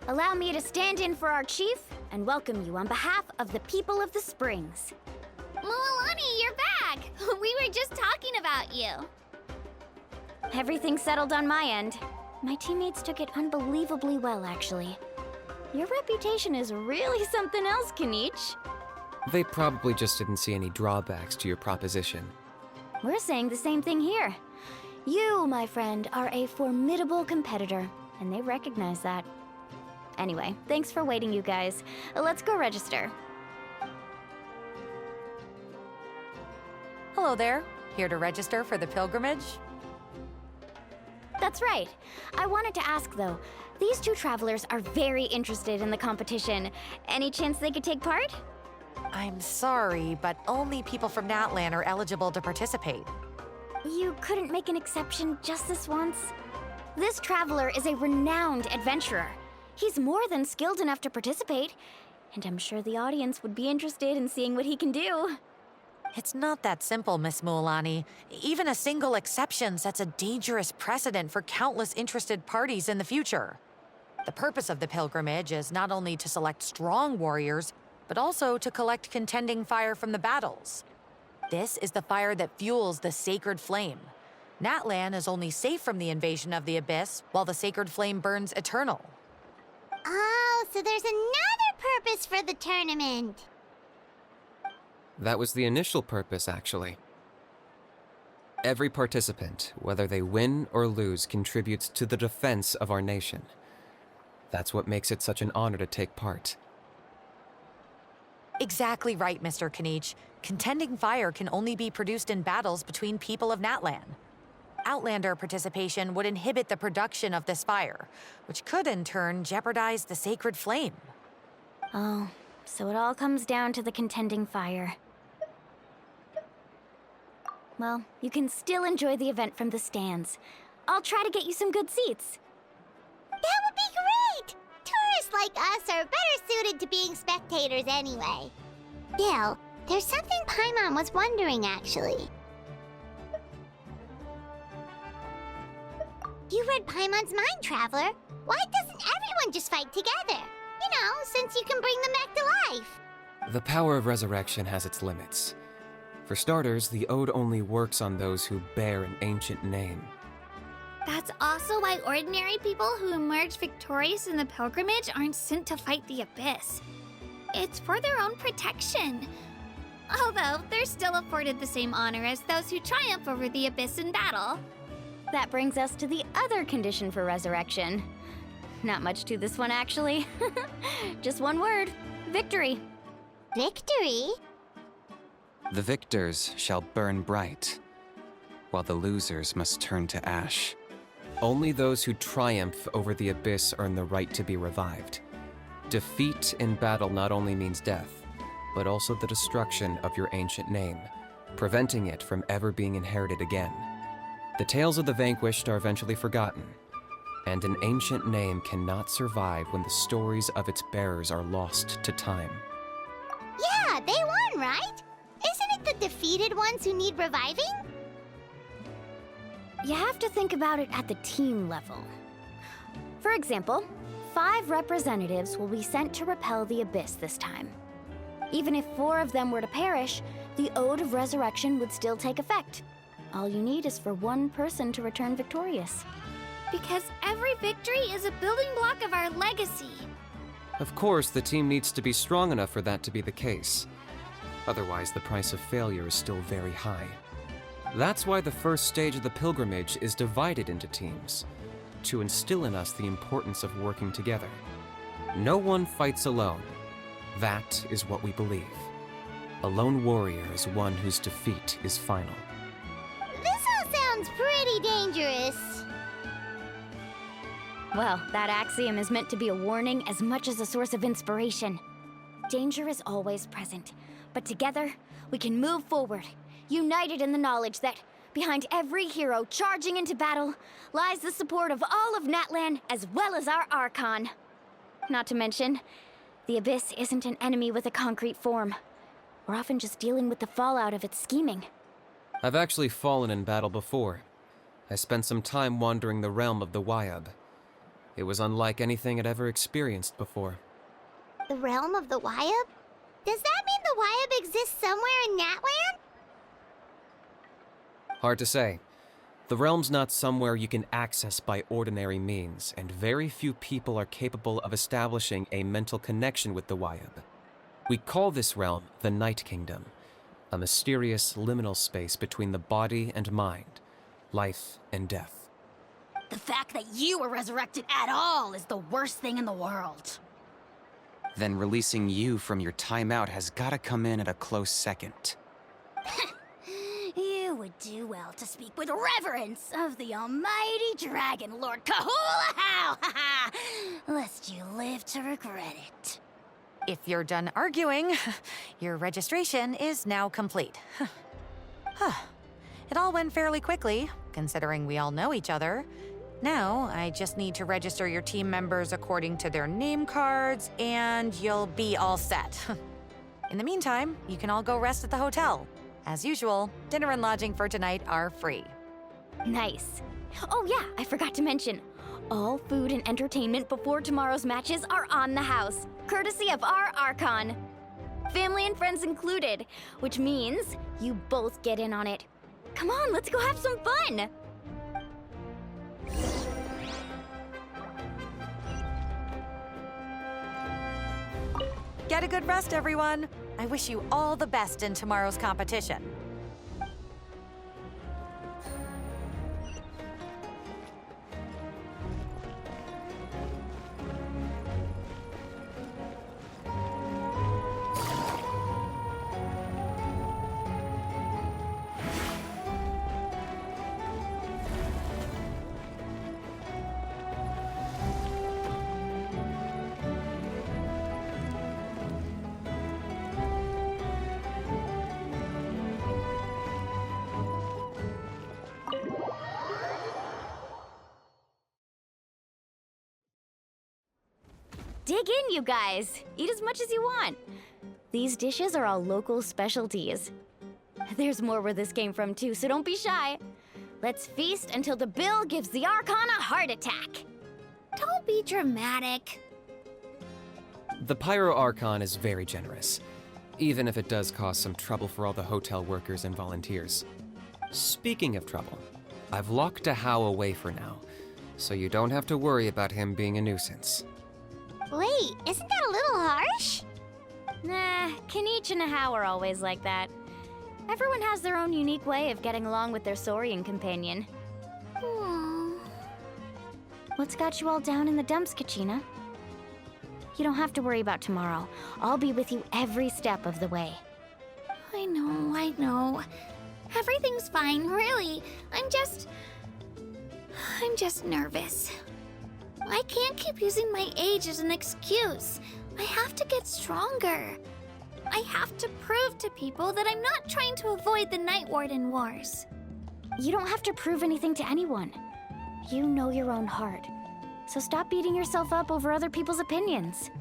allow me to stand in for our chief and welcome you on behalf of the people of the Springs. Mualani, you're back! We were just talking about you. Everything's settled on my end. My teammates took it unbelievably well, actually. Your reputation is really something else, Kanich. They probably just didn't see any drawbacks to your proposition. We're saying the same thing here. You, my friend, are a formidable competitor, and they recognize that. Anyway, thanks for waiting, you guys. Let's go register. Hello there. Here to register for the pilgrimage? That's right. I wanted to ask, though. These two travelers are very interested in the competition. Any chance they could take part? I'm sorry, but only people from NATLAND are eligible to participate. You couldn't make an exception just this once? This traveler is a renowned adventurer. He's more than skilled enough to participate, and I'm sure the audience would be interested in seeing what he can do. It's not that simple, Miss Mualani. Even a single exception sets a dangerous precedent for countless interested parties in the future. The purpose of the pilgrimage is not only to select strong warriors, but also to collect contending fire from the battles. This is the fire that fuels the sacred flame. NATLAND is only safe from the invasion of the Abyss, while the sacred flame burns eternal. Oh, so there's another purpose for the tournament. That was the initial purpose, actually. Every participant, whether they win or lose, contributes to the defense of our nation. That's what makes it such an honor to take part. Exactly right, Mr. Kanich. Contending fire can only be produced in battles between people of NATLAND. Outlander participation would inhibit the production of this fire, which could in turn jeopardize the sacred flame. Oh, so it all comes down to the contending fire. Well, you can still enjoy the event from the stands. I'll try to get you some good seats. That would be great! Tourists like us are better suited to being spectators anyway. Still, there's something Paimon was wondering, actually. You read Paimon's mind, Traveler. Why doesn't everyone just fight together? You know, since you can bring them back to life. The power of resurrection has its limits. For starters, the ode only works on those who bear an ancient name. That's also why ordinary people who emerge victorious in the pilgrimage aren't sent to fight the Abyss. It's for their own protection. Although, they're still afforded the same honor as those who triumph over the Abyss in battle. That brings us to the other condition for resurrection. Not much to this one, actually. Just one word: victory. Victory? The victors shall burn bright, while the losers must turn to ash. Only those who triumph over the Abyss earn the right to be revived. Defeat in battle not only means death, but also the destruction of your ancient name, preventing it from ever being inherited again. The tales of the vanquished are eventually forgotten, and an ancient name cannot survive when the stories of its bearers are lost to time. Yeah, they won, right? Isn't it the defeated ones who need reviving? You have to think about it at the team level. For example, 5 representatives will be sent to repel the Abyss this time. Even if 4 of them were to perish, the Ode of Resurrection would still take effect. All you need is for 1 person to return victorious. Because every victory is a building block of our legacy. Of course, the team needs to be strong enough for that to be the case. Otherwise, the price of failure is still very high. That's why the first stage of the pilgrimage is divided into teams, to instill in us the importance of working together. No one fights alone. That is what we believe. A lone warrior is one whose defeat is final. This all sounds pretty dangerous. Well, that axiom is meant to be a warning as much as a source of inspiration. Danger is always present, but together, we can move forward, united in the knowledge that behind every hero charging into battle lies the support of all of NATLAND as well as our Archon. Not to mention, the Abyss isn't an enemy with a concrete form. We're often just dealing with the fallout of its scheming. I've actually fallen in battle before. I spent some time wandering the realm of the Wyab. It was unlike anything I'd ever experienced before. The realm of the Wyab? Does that mean the Wyab exists somewhere in NATLAND? Hard to say. The realm's not somewhere you can access by ordinary means, and very few people are capable of establishing a mental connection with the Wyab. We call this realm the Night Kingdom, a mysterious liminal space between the body and mind, life and death. The fact that you were resurrected at all is the worst thing in the world. Then releasing you from your timeout has gotta come in at a close second. You would do well to speak with reverence of the almighty Dragon Lord Kahula-How, lest you live to regret it. If you're done arguing, your registration is now complete. It all went fairly quickly, considering we all know each other. Now, I just need to register your team members according to their name cards, and you'll be all set. In the meantime, you can all go rest at the hotel. As usual, dinner and lodging for tonight are free. Nice. Oh yeah, I forgot to mention. All food and entertainment before tomorrow's matches are on the house, courtesy of our Archon. Family and friends included, which means you both get in on it. Come on, let's go have some fun! Get a good rest, everyone. I wish you all the best in tomorrow's competition. Dig in, you guys. Eat as much as you want. These dishes are all local specialties. There's more where this came from, too, so don't be shy. Let's feast until the bill gives the Archon a heart attack. Don't be dramatic. The Pyro Archon is very generous, even if it does cause some trouble for all the hotel workers and volunteers. Speaking of trouble, I've locked a How away for now, so you don't have to worry about him being a nuisance. Wait, isn't that a little harsh? Nah, Kanich and How are always like that. Everyone has their own unique way of getting along with their Saurian companion. What's got you all down in the dumps, Kachina? You don't have to worry about tomorrow. I'll be with you every step of the way. I know. Everything's fine, really. I'm just nervous. I can't keep using my age as an excuse. I have to get stronger. I have to prove to people that I'm not trying to avoid the Night Warden Wars. You don't have to prove anything to anyone. You know your own heart. So stop beating yourself up over other people's opinions.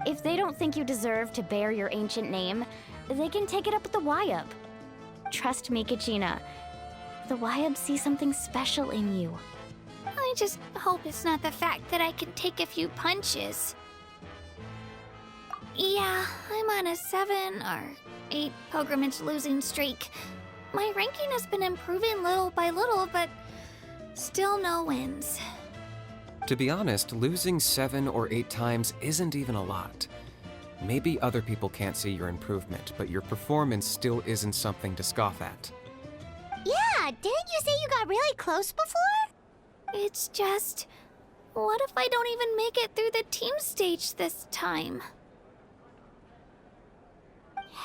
If they don't think you deserve to bear your ancient name, they can take it up with the Wyub. Trust me, Kachina. The Wyub see something special in you. I just hope it's not the fact that I can take a few punches. Yeah, I'm on a 7 or 8 pilgrimage losing streak. My ranking has been improving little by little, but still no wins. To be honest, losing 7 or 8 times isn't even a lot. Maybe other people can't see your improvement, but your performance still isn't something to scoff at. Yeah, didn't you say you got really close before? It's just, what if I don't even make it through the team stage this time?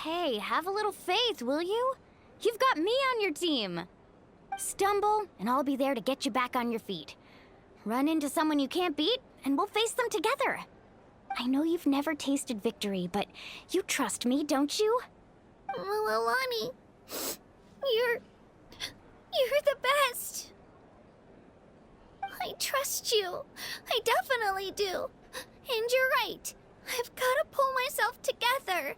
Hey, have a little faith, will you? You've got me on your team. Stumble, and I'll be there to get you back on your feet. Run into someone you can't beat, and we'll face them together. I know you've never tasted victory, but you trust me, don't you? Alani, you're the best. I trust you. I definitely do. And you're right. I've got to pull myself together.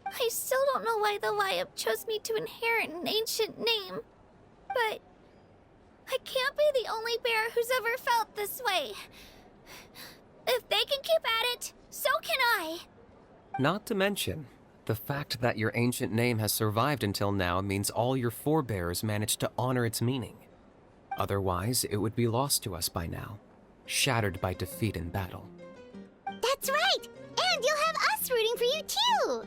I still don't know why the Wyub chose me to inherit an ancient name. But I can't be the only bear who's ever felt this way. If they can keep at it, so can I. Not to mention, the fact that your ancient name has survived until now means all your forebears managed to honor its meaning. Otherwise, it would be lost to us by now, shattered by defeat in battle. That's right! And you'll have us rooting for you too!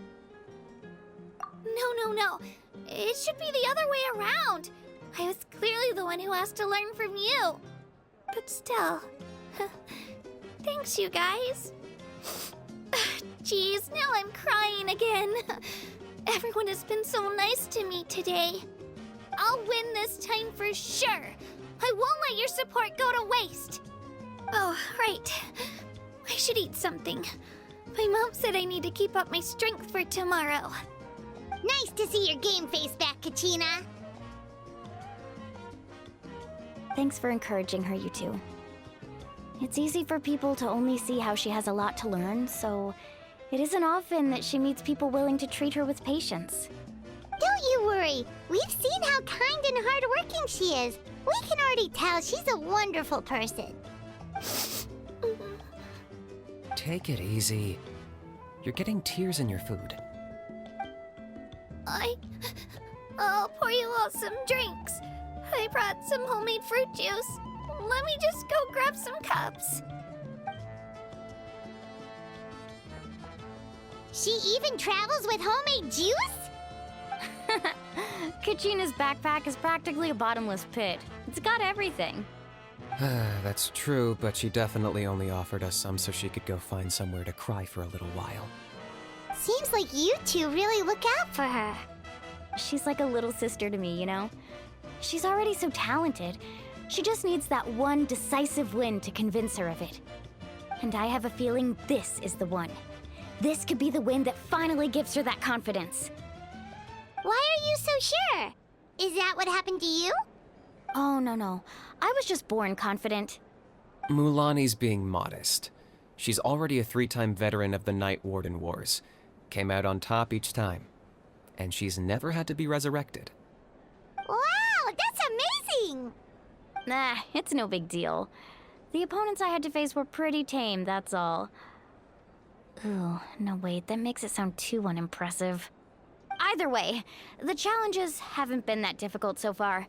No. It should be the other way around. I was clearly the one who asked to learn from you. But still, thanks, you guys. Geez, now I'm crying again. Everyone has been so nice to me today. I'll win this time for sure. I won't let your support go to waste. Oh, right. I should eat something. My mom said I need to keep up my strength for tomorrow. Nice to see your game face back, Kachina. Thanks for encouraging her, you two. It's easy for people to only see how she has a lot to learn, so it isn't often that she meets people willing to treat her with patience. Don't you worry. We've seen how kind and hardworking she is. We can already tell she's a wonderful person. Take it easy. You're getting tears in your food. I'll pour you all some drinks. I brought some homemade fruit juice. Let me just go grab some cups. She even travels with homemade juice? Kachina's backpack is practically a bottomless pit. It's got everything. That's true, but she definitely only offered us some so she could go find somewhere to cry for a little while. Seems like you two really look out for her. She's like a little sister to me, you know? She's already so talented. She just needs that one decisive win to convince her of it. And I have a feeling this is the one. This could be the win that finally gives her that confidence. Why are you so sure? Is that what happened to you? Oh, no. I was just born confident. Mulani's being modest. She's already a 3-time veteran of the Night Warden Wars. Came out on top each time. And she's never had to be resurrected. Wow, that's amazing! Nah, it's no big deal. The opponents I had to face were pretty tame, that's all. Ooh, no wait, that makes it sound too unimpressive. Either way, the challenges haven't been that difficult so far.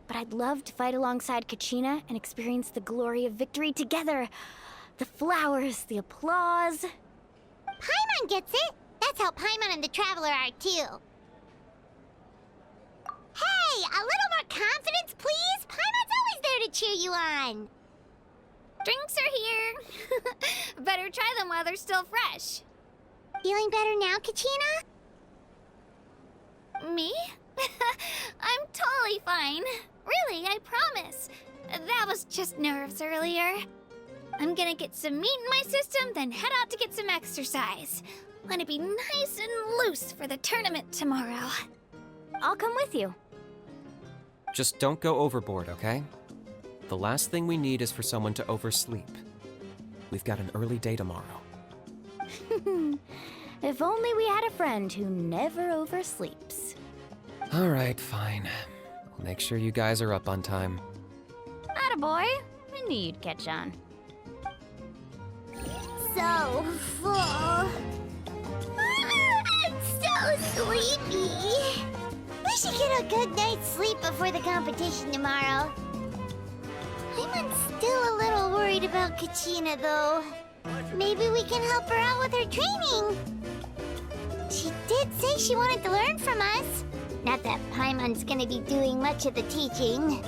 But I'd love to fight alongside Kachina and experience the glory of victory together. The flowers, the applause. Paimon gets it! That's how Paimon and the Traveler are too. Hey, a little more confidence, please! Paimon's always there to cheer you on! Drinks are here. Better try them while they're still fresh. Feeling better now, Kachina? Me? I'm totally fine. Really, I promise. That was just nerves earlier. I'm gonna get some meat in my system, then head out to get some exercise. Want to be nice and loose for the tournament tomorrow. I'll come with you. Just don't go overboard, okay? The last thing we need is for someone to oversleep. We've got an early day tomorrow. If only we had a friend who never oversleeps. All right, fine. I'll make sure you guys are up on time. Attaboy. I knew you'd catch on. So full. I'm so sleepy. We should get a good night's sleep before the competition tomorrow. I'm still a little worried about Kachina, though. Maybe we can help her out with her training. She did say she wanted to learn from us. Not that Paimon's gonna be doing much of the teaching.